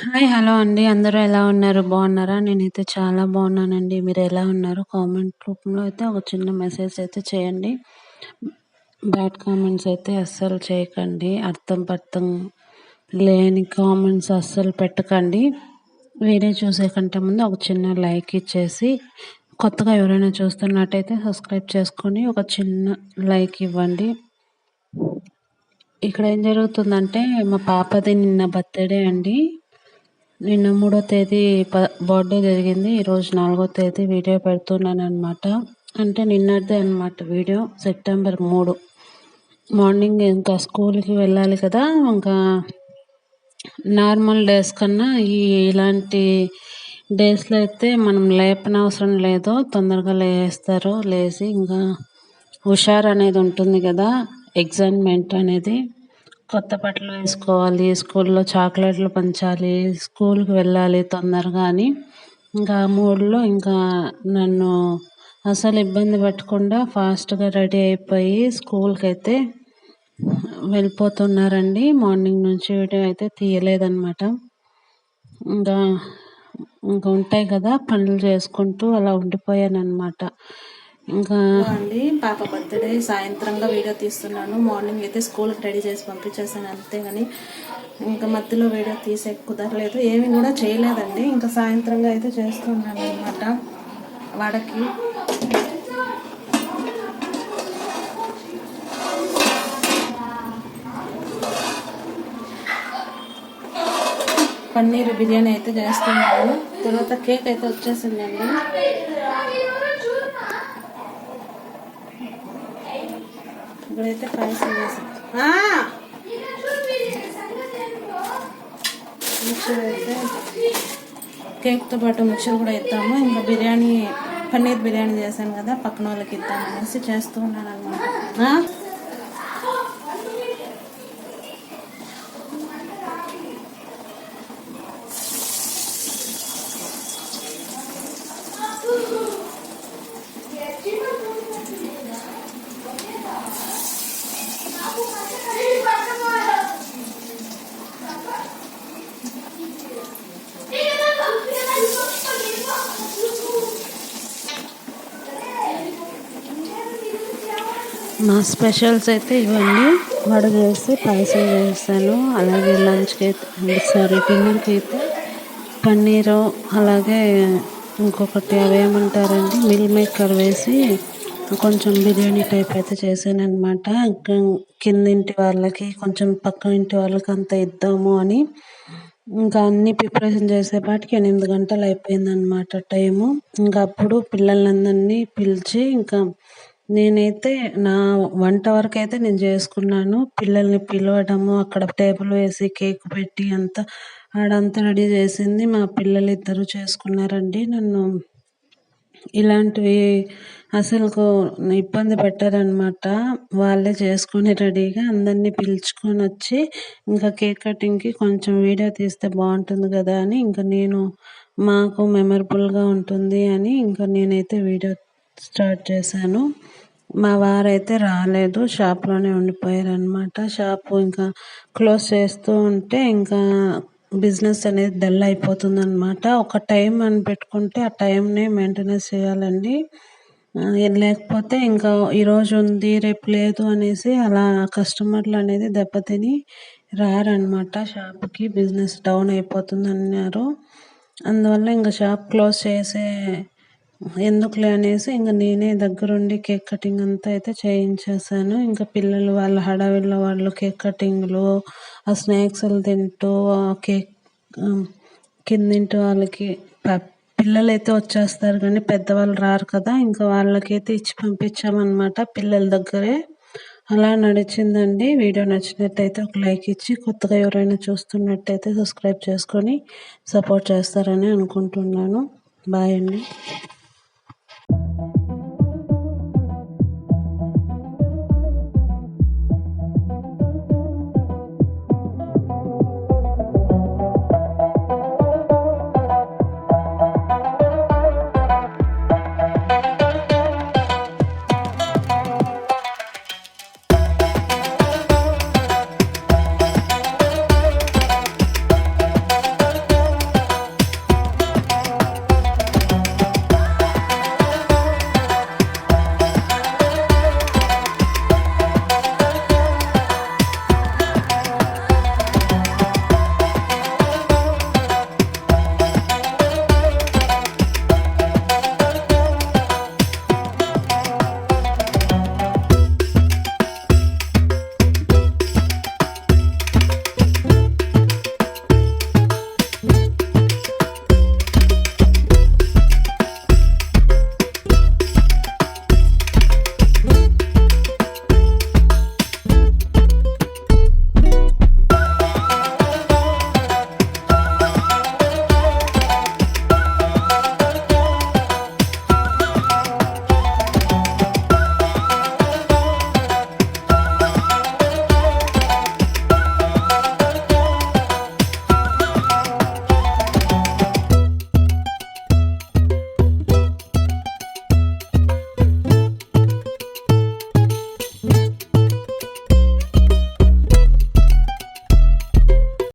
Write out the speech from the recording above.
Hi. Hello అండి. అందరూ ఎలా ఉన్నారు? బాగున్నారా? నేనైతే చాలా బాగున్నానండి. మీరు ఎలా ఉన్నారు? కామెంట్ రూపంలో అయితే ఒక చిన్న మెసేజ్ అయితే చేయండి. బ్యాడ్ కామెంట్స్ అయితే అస్సలు చేయకండి. అర్థం పర్థం లేని కామెంట్స్ అస్సలు పెట్టకండి. వీడియో చూసే కంటే ముందు ఒక చిన్న లైక్ ఇచ్చేసి, కొత్తగా ఎవరైనా చూస్తున్నట్టయితే సబ్స్క్రైబ్ చేసుకొని ఒక చిన్న లైక్ ఇవ్వండి. ఇక్కడ ఏం జరుగుతుందంటే మా పాపది నిన్న బర్త్డే అండి. నిన్న 3వ తేదీ బర్త్డే జరిగింది. ఈరోజు 4వ తేదీ వీడియో పెడుతున్నాననమాట. అంటే నిన్నటిదే అనమాట వీడియో. సెప్టెంబర్ 3 మార్నింగ్ ఇంకా స్కూల్‌కి వెళ్ళాలి కదా! ఇంకా నార్మల్ డేస్ కన్నా ఇలాంటి డేస్‌లో అయితే మనం లేపనవసరం లేదు. తొందరగా లేస్తారు. లేసి ఇంకా హుషారనేది ఉంటుంది కదా! ఎక్సైట్‌మెంట్ అనేది. కొత్త బట్టలు వేసుకోవాలి, స్కూల్‌లో చాక్లెట్లు పంచాలి, స్కూల్‌కి వెళ్ళాలి తొందరగా అని ఇంకా ఆ మూడ్‌లో ఇంకా నన్ను అసలు ఇబ్బంది పెట్టకుండా ఫాస్ట్‌గా రెడీ అయిపోయి స్కూల్‌కైతే వెళ్ళిపోతున్నారండి. మార్నింగ్ నుంచి వీడియో అయితే తీయలేదనమాట. ఇంకా ఇంకా ఉంటాయి కదా పనులు చేసుకుంటూ అలా ఉండిపోయాననమాట. ఇంకా అండి పాప బర్త్డే సాయంత్రంగా వీడియో తీస్తున్నాను. మార్నింగ్ అయితే స్కూల్కి రెడీ చేసి పంపించేసాను అంతేగాని ఇంకా మధ్యలో వీడియో తీసే కుదరలేదు. ఏమి కూడా చేయలేదండి. ఇంకా సాయంత్రంగా అయితే చేస్తున్నాను అనమాట. వాడకి పన్నీర్ బిర్యానీ అయితే చేస్తున్నాను. తర్వాత కేక్ అయితే వచ్చేసిందండి. ఇప్పుడైతే పాయసం వేసాం. మిక్చర్ అయితే కేక్తో పాటు మిక్చర్ కూడా ఇద్దాము. ఇంకా బిర్యానీ పన్నీర్ బిర్యానీ చేశాను కదా, పక్కన వాళ్ళకి ఇద్దామనేసి చేస్తూ ఉన్నాను అనమాట. మా స్పెషల్స్ అయితే ఇవన్నీ వడలు వేసి పాయసం చేస్తాను. అలాగే లంచ్కి అయితే డిన్నర్కి అయితే పన్నీరు, అలాగే ఇంకొకటి అవేమంటారండి మిల్ మేకర్ వేసి కొంచెం బిర్యానీ టైప్ అయితే చేశాను అనమాట. కిందింటి వాళ్ళకి కొంచెం పక్క ఇంటి వాళ్ళకి అంత ఇద్దాము అని ఇంకా అన్ని ప్రిపరేషన్ చేసేపాటికి 8 గంటలు అయిపోయిందనమాట టైము. ఇంకా అప్పుడు పిల్లలందరినీ పిలిచి ఇంకా నేనైతే నా వంట వరకైతే నేను చేసుకున్నాను. పిల్లల్ని పిలవడము, అక్కడ టేబుల్ వేసి కేక్ పెట్టి అంతా ఆడంతా రెడీ చేసింది మా పిల్లలిద్దరూ చేసుకున్నారండి. నన్ను ఇలాంటివి అసలుకు ఇబ్బంది పెట్టారనమాట. వాళ్ళే చేసుకొని రెడీగా అందరినీ పిలుచుకొనొచ్చి ఇంకా కేక్ కటింగ్‌కి కొంచెం వీడియో తీస్తే బాగుంటుంది కదా అని ఇంకా నేను మాకు మెమరబుల్‌గా ఉంటుంది అని ఇంకా నేనైతే వీడియో స్టార్ట్ చేశాను. మా వారైతే రాలేదు. షాప్‌లోనే ఉండిపోయారనమాట. షాపు ఇంకా క్లోజ్ చేస్తూ ఉంటే ఇంకా బిజినెస్ అనేది డల్ అయిపోతుందనమాట. ఒక టైం అని పెట్టుకుంటే ఆ టైంనే మెయింటెనెన్స్ చేయాలండి. లేకపోతే ఇంకా ఈరోజు ఉంది రేపు లేదు అనేసి అలా కస్టమర్లు అనేది దెబ్బతిని రారనమాట షాప్‌కి. బిజినెస్ డౌన్ అయిపోతుందన్నారు. అందువల్ల ఇంక షాప్ క్లోజ్ చేసే ఎందుకులే అనేసి ఇంక నేనే దగ్గరుండి కేక్ కటింగ్ అంతా అయితే చేయించేసాను. ఇంకా పిల్లలు వాళ్ళ హడావిడిలో వాళ్ళు కేక్ కటింగ్‌లు, ఆ స్నాక్స్‌లు తింటూ కేక్ కిందింటి వాళ్ళకి పిల్లలైతే వచ్చేస్తారు కానీ పెద్దవాళ్ళు రారు కదా! ఇంకా వాళ్ళకైతే ఇచ్చి పంపించామనమాట పిల్లల దగ్గరే. అలా నడిచిందండి. వీడియో నచ్చినట్టయితే ఒక లైక్ ఇచ్చి, కొత్తగా ఎవరైనా చూస్తున్నట్టయితే సబ్స్క్రైబ్ చేసుకొని సపోర్ట్ చేస్తారని అనుకుంటున్నాను. బాయ్ అండి.